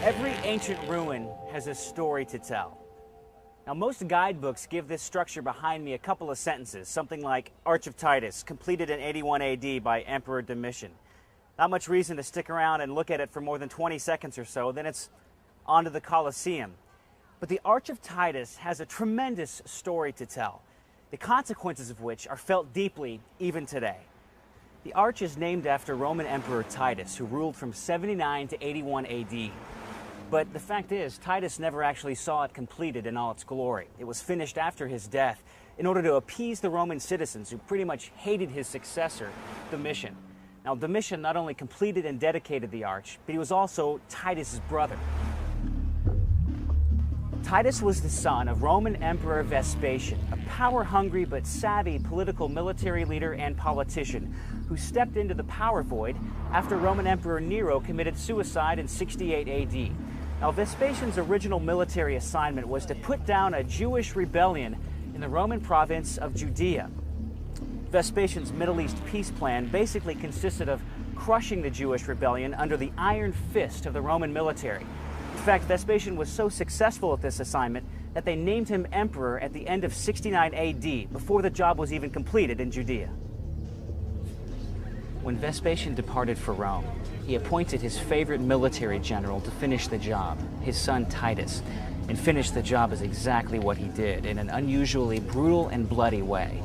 Every ancient ruin has a story to tell. Now, most guidebooks give this structure behind me a couple of sentences, something like Arch of Titus, completed in 81 AD by Emperor Domitian. Not much reason to stick around and look at it for more than 20 seconds or so, then it's on to the Colosseum. But the Arch of Titus has a tremendous story to tell, the consequences of which are felt deeply even today. The arch is named after Roman Emperor Titus, who ruled from 79 to 81 AD. But the fact is, Titus never actually saw it completed in all its glory. It was finished after his death in order to appease the Roman citizens who pretty much hated his successor, Domitian. Now, Domitian not only completed and dedicated the arch, but he was also Titus's brother. Titus was the son of Roman Emperor Vespasian, a power-hungry but savvy political military leader and politician who stepped into the power void after Roman Emperor Nero committed suicide in 68 AD. Now, Vespasian's original military assignment was to put down a Jewish rebellion in the Roman province of Judea. Vespasian's Middle East peace plan basically consisted of crushing the Jewish rebellion under the iron fist of the Roman military. In fact, Vespasian was so successful at this assignment that they named him emperor at the end of 69 AD, before the job was even completed in Judea. When Vespasian departed for Rome, he appointed his favorite military general to finish the job, his son Titus. And finish the job is exactly what he did, in an unusually brutal and bloody way.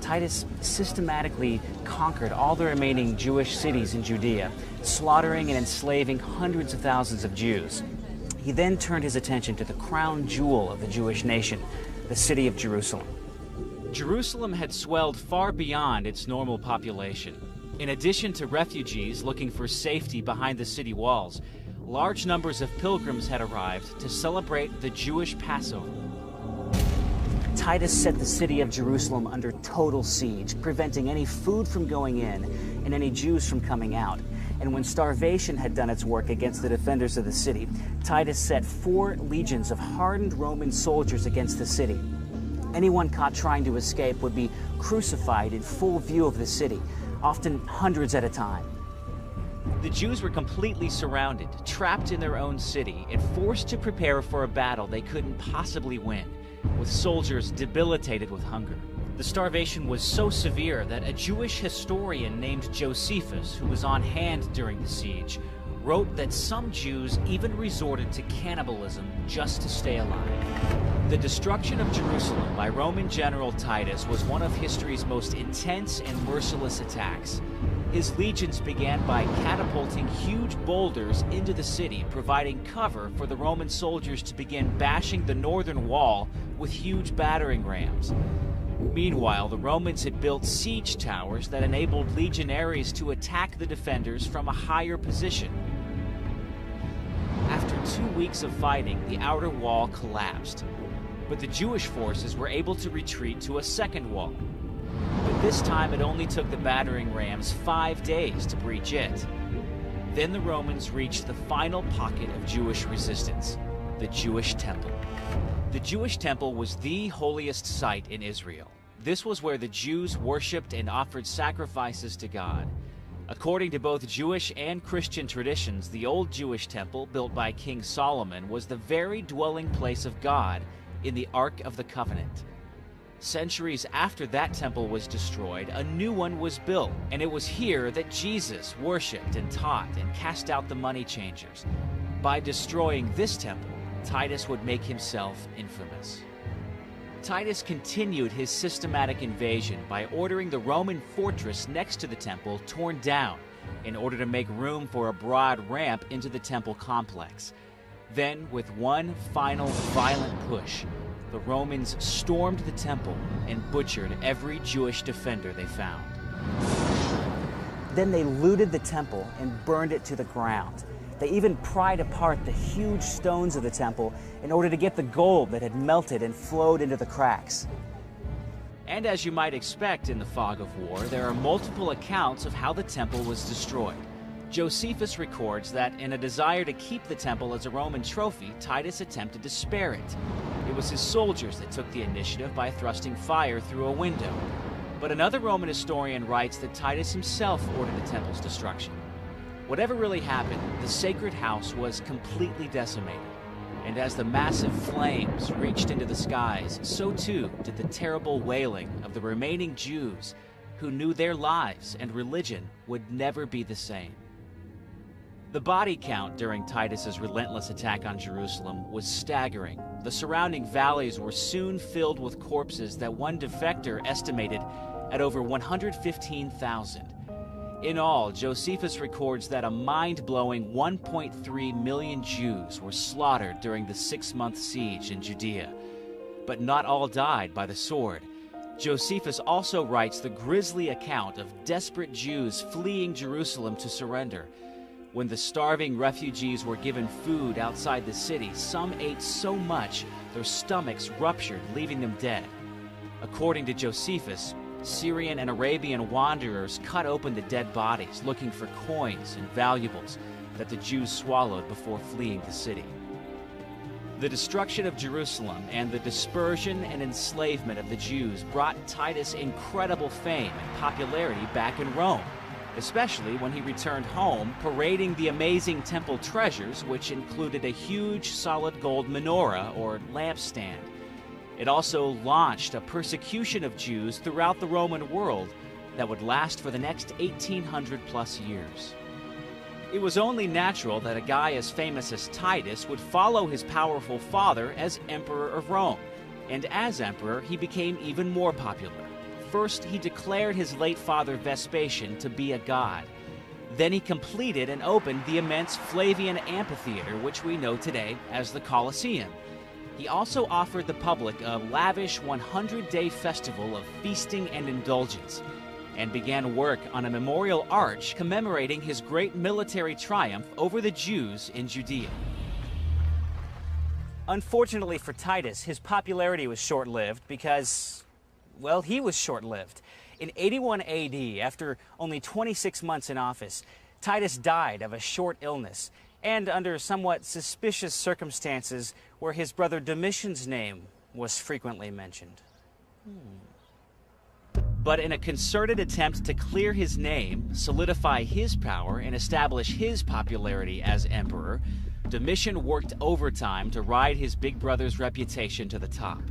Titus systematically conquered all the remaining Jewish cities in Judea, slaughtering and enslaving hundreds of thousands of Jews. He then turned his attention to the crown jewel of the Jewish nation, the city of Jerusalem. Jerusalem had swelled far beyond its normal population. In addition to refugees looking for safety behind the city walls, large numbers of pilgrims had arrived to celebrate the Jewish Passover. Titus set the city of Jerusalem under total siege, preventing any food from going in and any Jews from coming out. And when starvation had done its work against the defenders of the city, Titus set 4 legions of hardened Roman soldiers against the city. Anyone caught trying to escape would be crucified in full view of the city, often hundreds at a time. The Jews were completely surrounded, trapped in their own city, and forced to prepare for a battle they couldn't possibly win, with soldiers debilitated with hunger. The starvation was so severe that a Jewish historian named Josephus, who was on hand during the siege, wrote that some Jews even resorted to cannibalism just to stay alive. The destruction of Jerusalem by Roman General Titus was one of history's most intense and merciless attacks. His legions began by catapulting huge boulders into the city, providing cover for the Roman soldiers to begin bashing the northern wall with huge battering rams. Meanwhile, the Romans had built siege towers that enabled legionaries to attack the defenders from a higher position. After 2 weeks of fighting, the outer wall collapsed, but the Jewish forces were able to retreat to a second wall. But this time it only took the battering rams 5 days to breach it. Then the Romans reached the final pocket of Jewish resistance, the Jewish temple. The Jewish temple was the holiest site in Israel. This was where the Jews worshipped and offered sacrifices to God. According to both Jewish and Christian traditions, the old Jewish temple, built by King Solomon, was the very dwelling place of God in the Ark of the Covenant. Centuries after that temple was destroyed, a new one was built, and it was here that Jesus worshipped and taught and cast out the money changers. By destroying this temple, Titus would make himself infamous. Titus continued his systematic invasion by ordering the Roman fortress next to the temple torn down in order to make room for a broad ramp into the temple complex. Then, with one final violent push, the Romans stormed the temple and butchered every Jewish defender they found. Then they looted the temple and burned it to the ground. They even pried apart the huge stones of the temple in order to get the gold that had melted and flowed into the cracks. And as you might expect in the fog of war, there are multiple accounts of how the temple was destroyed. Josephus records that in a desire to keep the temple as a Roman trophy, Titus attempted to spare it. It was his soldiers that took the initiative by thrusting fire through a window. But another Roman historian writes that Titus himself ordered the temple's destruction. Whatever really happened, the sacred house was completely decimated. And as the massive flames reached into the skies, so too did the terrible wailing of the remaining Jews who knew their lives and religion would never be the same. The body count during Titus's relentless attack on Jerusalem was staggering. The surrounding valleys were soon filled with corpses that one defector estimated at over 115,000. In all, Josephus records that a mind-blowing 1.3 million Jews were slaughtered during the 6-month siege in Judea. But not all died by the sword. Josephus also writes the grisly account of desperate Jews fleeing Jerusalem to surrender. When the starving refugees were given food outside the city, some ate so much their stomachs ruptured, leaving them dead. According to Josephus, Syrian and Arabian wanderers cut open the dead bodies, looking for coins and valuables that the Jews swallowed before fleeing the city. The destruction of Jerusalem and the dispersion and enslavement of the Jews brought Titus incredible fame and popularity back in Rome, especially when he returned home parading the amazing temple treasures, which included a huge solid gold menorah or lampstand. It also launched a persecution of Jews throughout the Roman world that would last for the next 1,800 plus years. It was only natural that a guy as famous as Titus would follow his powerful father as emperor of Rome, and as emperor he became even more popular. First, he declared his late father Vespasian to be a god. Then he completed and opened the immense Flavian amphitheater, which we know today as the Colosseum. He also offered the public a lavish 100-day festival of feasting and indulgence, and began work on a memorial arch commemorating his great military triumph over the Jews in Judea. Unfortunately for Titus, his popularity was short-lived because, well, he was short-lived. In 81 AD, after only 26 months in office, Titus died of a short illness, and under somewhat suspicious circumstances where his brother Domitian's name was frequently mentioned. But in a concerted attempt to clear his name, solidify his power, and establish his popularity as emperor, Domitian worked overtime to ride his big brother's reputation to the top.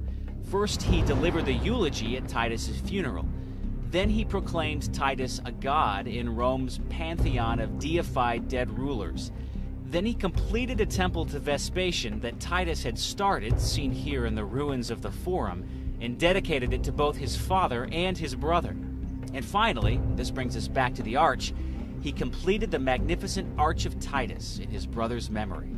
First, he delivered the eulogy at Titus's funeral. Then he proclaimed Titus a god in Rome's pantheon of deified dead rulers. Then he completed a temple to Vespasian that Titus had started, seen here in the ruins of the Forum, and dedicated it to both his father and his brother. And finally, this brings us back to the arch, he completed the magnificent Arch of Titus in his brother's memory.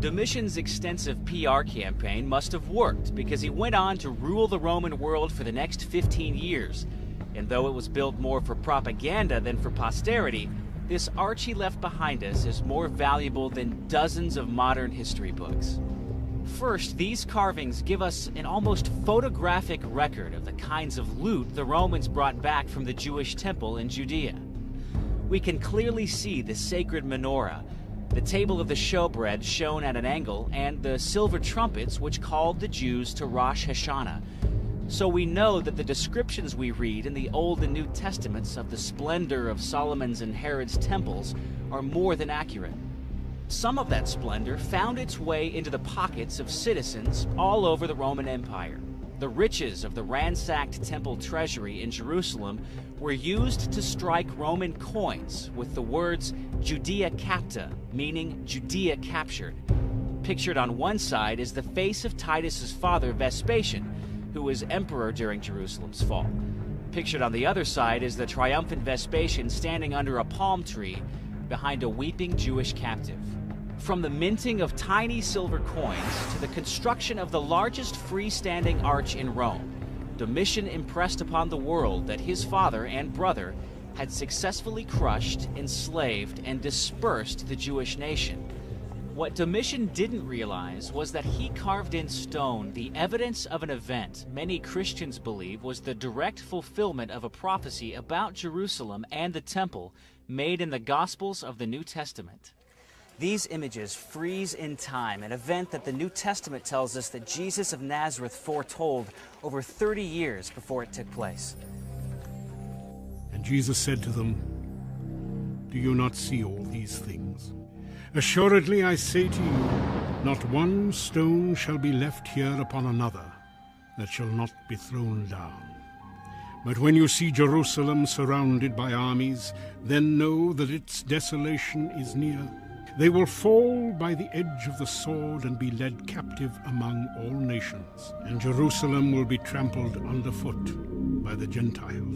Domitian's extensive PR campaign must have worked because he went on to rule the Roman world for the next 15 years. And though it was built more for propaganda than for posterity, this arch he left behind us is more valuable than dozens of modern history books. First, these carvings give us an almost photographic record of the kinds of loot the Romans brought back from the Jewish temple in Judea. We can clearly see the sacred menorah, the table of the showbread shown at an angle, and the silver trumpets which called the Jews to Rosh Hashanah. So we know that the descriptions we read in the Old and New Testaments of the splendor of Solomon's and Herod's temples are more than accurate. Some of that splendor found its way into the pockets of citizens all over the Roman Empire. The riches of the ransacked temple treasury in Jerusalem were used to strike Roman coins with the words Judea capta, meaning Judea captured. Pictured on one side is the face of Titus's father Vespasian, who was emperor during Jerusalem's fall. Pictured on the other side is the triumphant Vespasian standing under a palm tree behind a weeping Jewish captive. From the minting of tiny silver coins to the construction of the largest freestanding arch in Rome, Domitian impressed upon the world that his father and brother had successfully crushed, enslaved, and dispersed the Jewish nation. What Domitian didn't realize was that he carved in stone the evidence of an event many Christians believe was the direct fulfillment of a prophecy about Jerusalem and the temple made in the Gospels of the New Testament. These images freeze in time, an event that the New Testament tells us that Jesus of Nazareth foretold over 30 years before it took place. And Jesus said to them, Do you not see all these things? Assuredly I say to you, not one stone shall be left here upon another that shall not be thrown down. But when you see Jerusalem surrounded by armies, then know that its desolation is near. They will fall by the edge of the sword and be led captive among all nations, and Jerusalem will be trampled underfoot by the Gentiles.